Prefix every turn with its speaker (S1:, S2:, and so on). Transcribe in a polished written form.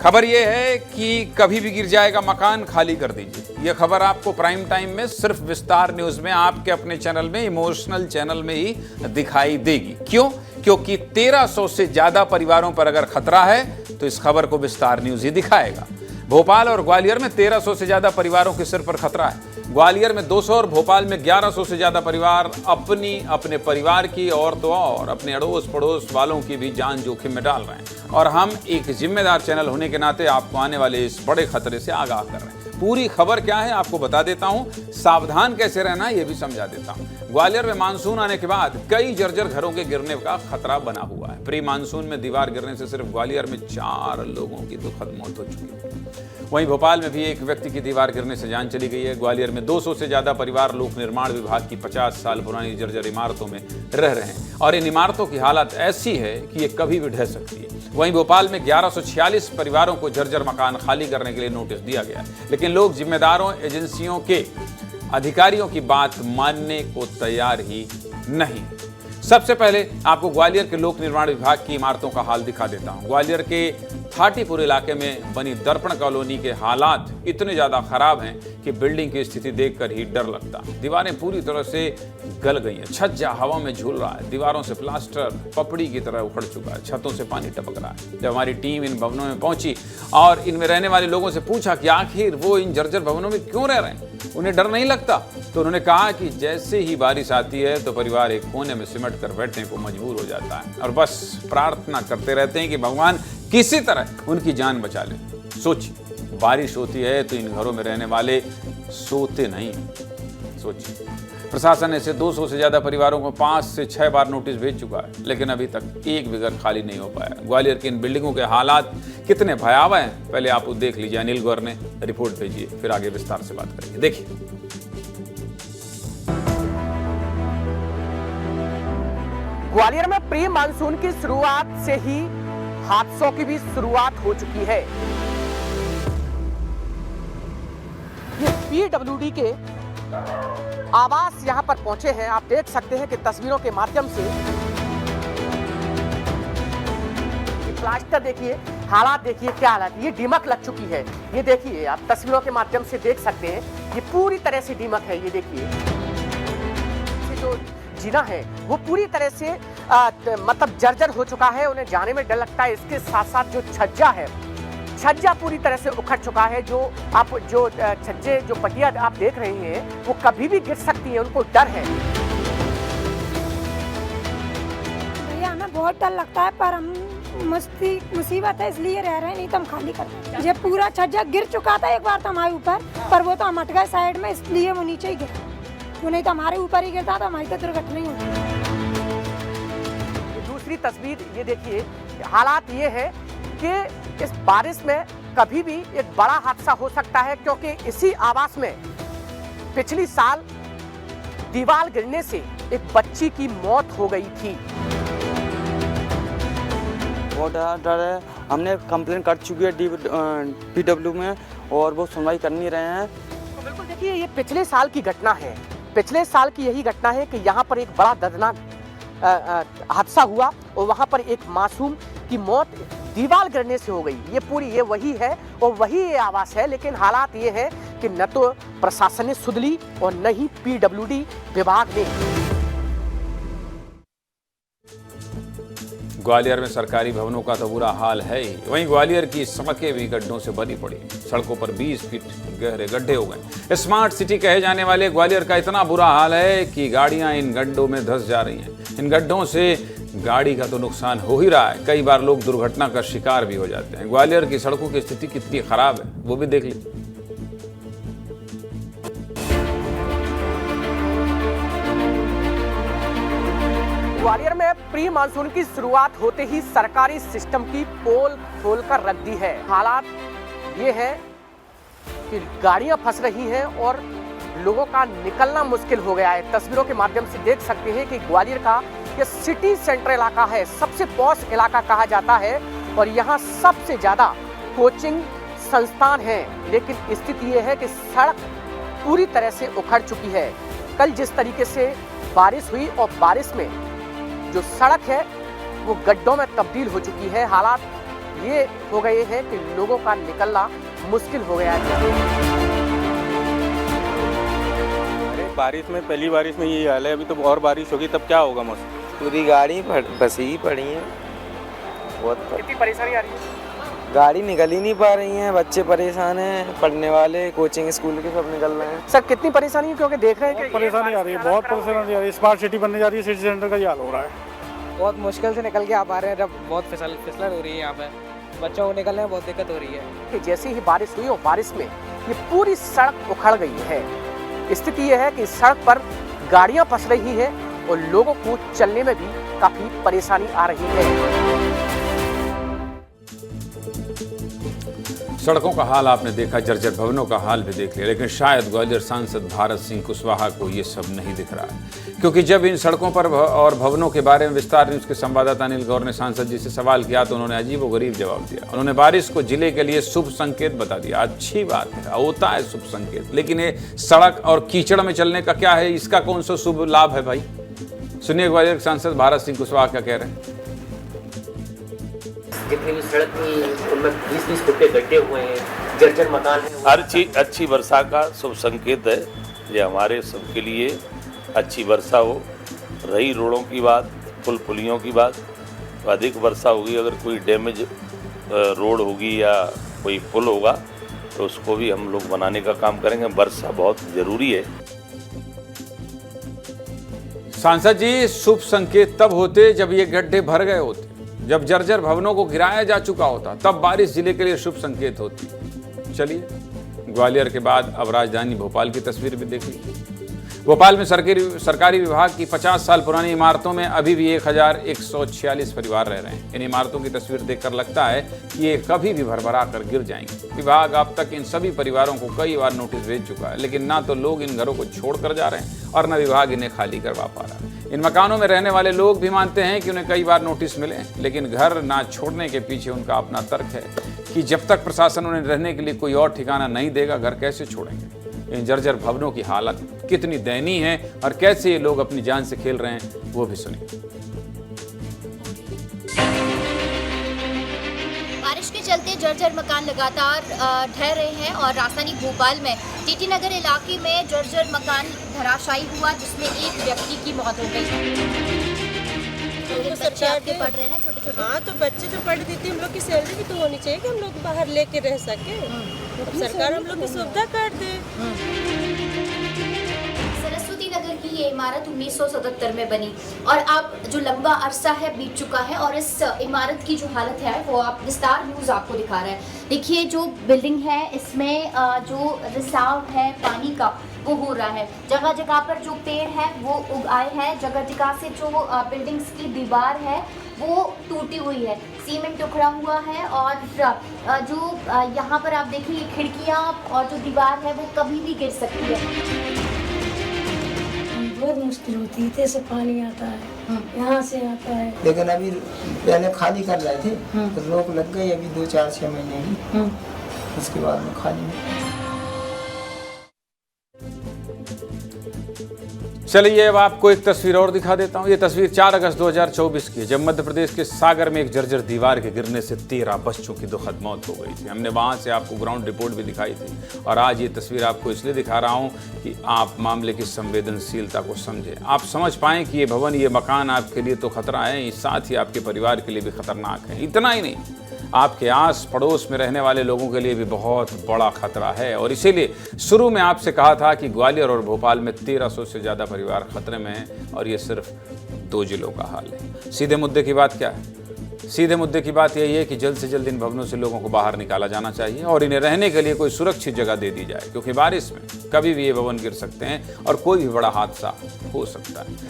S1: खबर यह है कि कभी भी गिर जाएगा मकान, खाली कर दीजिए। यह खबर आपको प्राइम टाइम में सिर्फ विस्तार न्यूज में आपके अपने चैनल में, इमोशनल चैनल में ही दिखाई देगी। क्यों? क्योंकि 1300 से ज्यादा परिवारों पर अगर खतरा है तो इस खबर को विस्तार न्यूज ही दिखाएगा। भोपाल और ग्वालियर में 1300 से ज्यादा परिवारों के सिर पर खतरा है। ग्वालियर में 200 और भोपाल में 1100 से ज्यादा परिवार अपने परिवार की और तो और अपने अड़ोस पड़ोस वालों की भी जान जोखिम में डाल रहे हैं। और हम एक जिम्मेदार चैनल होने के नाते आपको आने वाले इस बड़े खतरे से आगाह कर रहे हैं। पूरी खबर क्या है आपको बता देता हूं, सावधान कैसे रहना है यह भी समझा देता हूं। ग्वालियर में मानसून आने के बाद कई जर्जर घरों के गिरने का खतरा बना हुआ है। प्री मानसून में दीवार गिरने से सिर्फ ग्वालियर में 4 लोगों की दुखद मौत हो चुकी है। वहीं भोपाल में भी एक व्यक्ति की दीवार गिरने से जान चली गई है। ग्वालियर में 200 से ज्यादा परिवार लोक निर्माण विभाग की 50 साल पुरानी जर्जर इमारतों में रह रहे हैं और इन इमारतों की हालत ऐसी है कि ये कभी भी ढह सकती है। वहीं भोपाल में 1146 परिवारों को जर्जर मकान खाली करने के लिए नोटिस दिया गया है, लेकिन लोग जिम्मेदारों एजेंसियों के अधिकारियों की बात मानने को तैयार ही नहीं। सबसे पहले आपको ग्वालियर के लोक निर्माण विभाग की इमारतों का हाल दिखा देता हूं। ग्वालियर के थाटीपुर इलाके में बनी दर्पण कॉलोनी के हालात इतने ज्यादा खराब हैं कि बिल्डिंग की स्थिति देखकर ही डर लगता है। दीवारें पूरी तरह से गल गई हैं, छज्जा हवा में झूल रहा है, दीवारों से प्लास्टर पपड़ी की तरह उखड़ चुका है, छतों से पानी टपक रहा है। जब हमारी टीम इन भवनों में पहुंची और इनमें रहने वाले लोगों से पूछा कि आखिर वो इन जर्जर भवनों में क्यों रह रहे हैं, उन्हें डर नहीं लगता, तो उन्होंने कहा कि जैसे ही बारिश आती है तो परिवार एक कोने में सिमट कर बैठने को मजबूर हो जाता है और बस प्रार्थना करते रहते हैं कि भगवान किसी तरह उनकी जान बचा ले। सोचिए, बारिश होती है तो इन घरों में रहने वाले सोते नहीं। सोचिए, प्रशासन ऐसे 200 से ज्यादा परिवारों को 5 से 6 बार नोटिस भेज चुका है, लेकिन अभी तक एक भी घर खाली नहीं हो पाया। ग्वालियर की इन बिल्डिंगों के हालात कितने भयावह हैं, पहले आप देख लीजिए। अनिल गौर ने रिपोर्ट भेजी है, फिर आगे विस्तार से बात करेंगे। देखिए,
S2: ग्वालियर में प्री मानसून की शुरुआत से ही हादसों की भी शुरुआत हो चुकी है। ये पीडब्ल्यूडी के आवास यहां पर पहुंचे हैं। आप देख सकते हैं कि तस्वीरों के माध्यम से प्लास्टर देखिए, हालात देखिए, क्या हालात, ये दीमक लग चुकी है। ये देखिए, आप तस्वीरों के माध्यम से देख सकते हैं, ये पूरी तरह से दीमक है। ये देखिए, जो जीना है वो पूरी तरह से मतलब जर्जर हो चुका है, उन्हें जाने में डर लगता है। इसके साथ साथ जो छज्जा है, छज्जा पूरी तरह से उखड़ चुका है। जो छज्जे जो पटिया आप देख रहे हैं वो कभी भी गिर सकती है, उनको डर है।
S3: भैया हमें बहुत डर लगता है, पर हम मुसीबत है इसलिए रह रहे हैं, नहीं तो हम खाली करते हैं। जब पूरा छज्जा गिर चुका था एक बार तो हमारे ऊपर, पर वो तो हम हट गए साइड में, इसलिए वो नीचे ही गिरा। वो नहीं तो हमारे ऊपर ही गिरता तो हमारी तो दुर्घटना ही होती।
S2: दूसरी तस्वीर ये देखिए, हालात ये है कि इस बारिश में कभी भी एक बड़ा हादसा हो सकता है, क्योंकि इसी आवास में पिछली साल दीवार गिरने से एक बच्ची की मौत हो गई थी।
S4: बहुत डर है। हमने कंप्लेन कर चुकी है पीडब्ल्यू में और वो सुनवाई कर नहीं रहे हैं।
S2: तो बिल्कुल देखिए, ये पिछले साल की घटना है। पिछले साल की यही घटना है कि यहाँ पर एक बड़ा दर्दनाक हादसा हुआ और वहाँ पर एक मासूम की मौत दीवार गिरने से हो गई। ये वही है और वही ये आवास है, लेकिन हालात ये है कि न तो प्रशासन ने सुध ली और न ही पीडब्ल्यूडी विभाग ने।
S1: ग्वालियर में सरकारी भवनों का तो बुरा हाल है ही, वहीं ग्वालियर की सड़कें भी गड्ढों से भरी पड़ी। सड़कों पर 20 फीट गहरे गड्ढे हो गए। स्मार्ट सिटी कहे जाने वाले ग्वालियर का इतना बुरा हाल है कि गाड़ियां इन गड्ढों में धंस जा रही हैं। इन गड्ढों से गाड़ी का तो नुकसान हो ही रहा है, कई बार लोग दुर्घटना का शिकार भी हो जाते हैं। ग्वालियर की सड़कों की स्थिति कितनी खराब है वो भी देख लीजिए।
S2: ग्वालियर में प्री मानसून की शुरुआत होते ही सरकारी सिस्टम की पोल खोल कर रख दी है। हालात ये है कि गाड़ियां फंस रही हैं और लोगों का निकलना मुश्किल हो गया है। तस्वीरों के माध्यम से देख सकते हैं कि ग्वालियर का ये सिटी सेंटर इलाका है, सबसे पॉश इलाका कहा जाता है और यहाँ सबसे ज़्यादा कोचिंग संस्थान हैं। लेकिन स्थिति ये है कि सड़क पूरी तरह से उखड़ चुकी है। कल जिस तरीके से बारिश हुई और बारिश में जो सड़क है वो गड्ढों में तब्दील हो चुकी है। हालात ये हो गए हैं कि लोगों का निकलना मुश्किल हो गया है।
S5: अरे बारिश में, पहली बारिश में यही हाल है, अभी तो और बारिश होगी तब क्या होगा मौसम।
S6: पूरी गाड़ी फंसी ही पड़ी है, बहुत
S2: कितनी परेशानी आ रही है?
S6: गाड़ी निकल ही नहीं पा रही है, बच्चे परेशान हैं, पढ़ने वाले कोचिंग स्कूल के सब निकल रहे हैं।
S2: सर कितनी परेशानी है, क्योंकि देख रहे हैं कि
S7: परेशानी आ रही है, बहुत परेशानी आ रही है। स्मार्ट सिटी बनने जा रही है, सिटी सेंटर का ये हाल हो रहा है।
S8: बहुत मुश्किल से निकल के आ पा रहे हैं, जब बहुत फिसलन हो रही है यहाँ पे, बच्चों को निकलने में बहुत दिक्कत हो रही है।
S2: कि जैसे ही बारिश हुई और बारिश में ये पूरी सड़क उखड़ गई है। स्थिति यह है कि सड़क पर गाड़ियां फंस रही हैं और लोगों को चलने में भी काफी परेशानी आ रही है।
S1: सड़कों का हाल आपने देखा, जर्जर भवनों का हाल भी देख लिया, लेकिन शायद ग्वालियर सांसद भारत सिंह कुशवाहा को ये सब नहीं दिख रहा है। क्योंकि जब इन सड़कों पर और भवनों के बारे में विस्तार न्यूज के संवाददाता अनिल गौर ने सांसद जी से सवाल किया तो उन्होंने अजीबोगरीब जवाब दिया। उन्होंने बारिश को जिले के लिए शुभ संकेत बता दिया। अच्छी बात है, होता है शुभ संकेत, लेकिन ये सड़क और कीचड़ में चलने का क्या है, इसका कौन सा शुभ लाभ है भाई? सुनिए ग्वालियर के सांसद भारत सिंह कुशवाहा क्या कह रहे हैं।
S2: जितनी भी सड़क थी उनमें 20-20 फुट के गड्ढे हुए हैं, जर्जर मकान है।
S9: हर चीज अच्छी वर्षा का शुभ संकेत है, ये हमारे सबके लिए अच्छी वर्षा हो। रही रोडों की बात, पुल पुलियों की बात, तो अधिक वर्षा होगी, अगर कोई डैमेज रोड होगी या कोई पुल होगा तो उसको भी हम लोग बनाने का काम करेंगे। वर्षा बहुत ज़रूरी है।
S1: सांसद जी, शुभ संकेत तब होते जब ये गड्ढे भर गए होते, जब जर्जर भवनों को गिराया जा चुका होता, तब बारिश जिले के लिए शुभ संकेत होती। चलिए ग्वालियर के बाद अब राजधानी भोपाल की तस्वीर भी देख लीजिए। भोपाल में सरकारी विभाग की 50 साल पुरानी इमारतों में अभी भी 1146 परिवार रह रहे हैं। इन इमारतों की तस्वीर देखकर लगता है कि ये कभी भी भरभरा कर गिर जाएंगे। विभाग अब तक इन सभी परिवारों को कई बार नोटिस भेज चुका है, लेकिन ना तो लोग इन घरों को छोड़कर जा रहे हैं और न विभाग इन्हें खाली करवा पा रहा है। इन मकानों में रहने वाले लोग भी मानते हैं कि उन्हें कई बार नोटिस मिले, लेकिन घर ना छोड़ने के पीछे उनका अपना तर्क है कि जब तक प्रशासन उन्हें रहने के लिए कोई और ठिकाना नहीं देगा, घर कैसे छोड़ेंगे। इन जर्जर भवनों की हालत कितनी दयनीय है और कैसे ये लोग अपनी जान से खेल रहे हैं, वो भी सुनिए।
S10: बारिश के चलते जर्जर मकान लगातार ढह रहे हैं और राजधानी भोपाल में टीटी नगर इलाके में जर्जर मकान धराशायी हुआ, जिसमें एक व्यक्ति की मौत हो गई। बच्चे आपके पढ़ रहे हैं छोटे-छोटे?
S11: हाँ, तो बच्चे तो पढ़ देते, हम लोग की सैलरी भी तो होनी चाहिए कि हम लोग बाहर लेके रह सके। सरकार हम लोग की सुविधा कर दे।
S10: सरस्वती नगर की ये इमारत 1977 में बनी और अब जो लंबा अरसा है बीत चुका है और इस इमारत की जो हालत है वो आप विस्तार न्यूज़ आपको दिखा रहा है। देखिए जो बिल्डिंग है इसमें जो रिसाव है पानी का वो हो रहा है। जगह जगह पर जो पेड़ है वो उग आए हैं, जगह जगह से जो बिल्डिंग्स की दीवार है वो टूटी हुई है, सीमेंट उखड़ा हुआ है और जो यहाँ पर आप देखिए खिड़कियाँ और जो दीवार है वो कभी भी गिर सकती है।
S3: बहुत मुश्किल होती है, से पानी आता है, यहाँ से आता है।
S12: लेकिन अभी पहले खाली कर रहे थे तो रोक लग गई, अभी 2-4-6 महीने की, उसके बाद में खाली नहीं।
S1: चलिए अब आपको एक तस्वीर और दिखा देता हूँ। ये तस्वीर 4 अगस्त 2024 की है, जब मध्य प्रदेश के सागर में एक जर्जर दीवार के गिरने से 13 बच्चों की दुखद मौत हो गई थी। हमने वहाँ से आपको ग्राउंड रिपोर्ट भी दिखाई थी और आज ये तस्वीर आपको इसलिए दिखा रहा हूँ कि आप मामले की संवेदनशीलता को समझें, आप समझ पाएँ कि ये भवन, ये मकान आपके लिए तो खतरा है, साथ ही आपके परिवार के लिए भी खतरनाक है। इतना ही नहीं, आपके आस पड़ोस में रहने वाले लोगों के लिए भी बहुत बड़ा खतरा है। और इसीलिए शुरू में आपसे कहा था कि ग्वालियर और भोपाल में 1300 से ज़्यादा परिवार खतरे में हैं और ये सिर्फ 2 जिलों का हाल है। सीधे मुद्दे की बात क्या है? सीधे मुद्दे की बात यही है कि जल्द से जल्द इन भवनों से लोगों को बाहर निकाला जाना चाहिए और इन्हें रहने के लिए कोई सुरक्षित जगह दे दी जाए, क्योंकि बारिश में कभी भी ये भवन गिर सकते हैं और कोई भी बड़ा हादसा हो सकता है।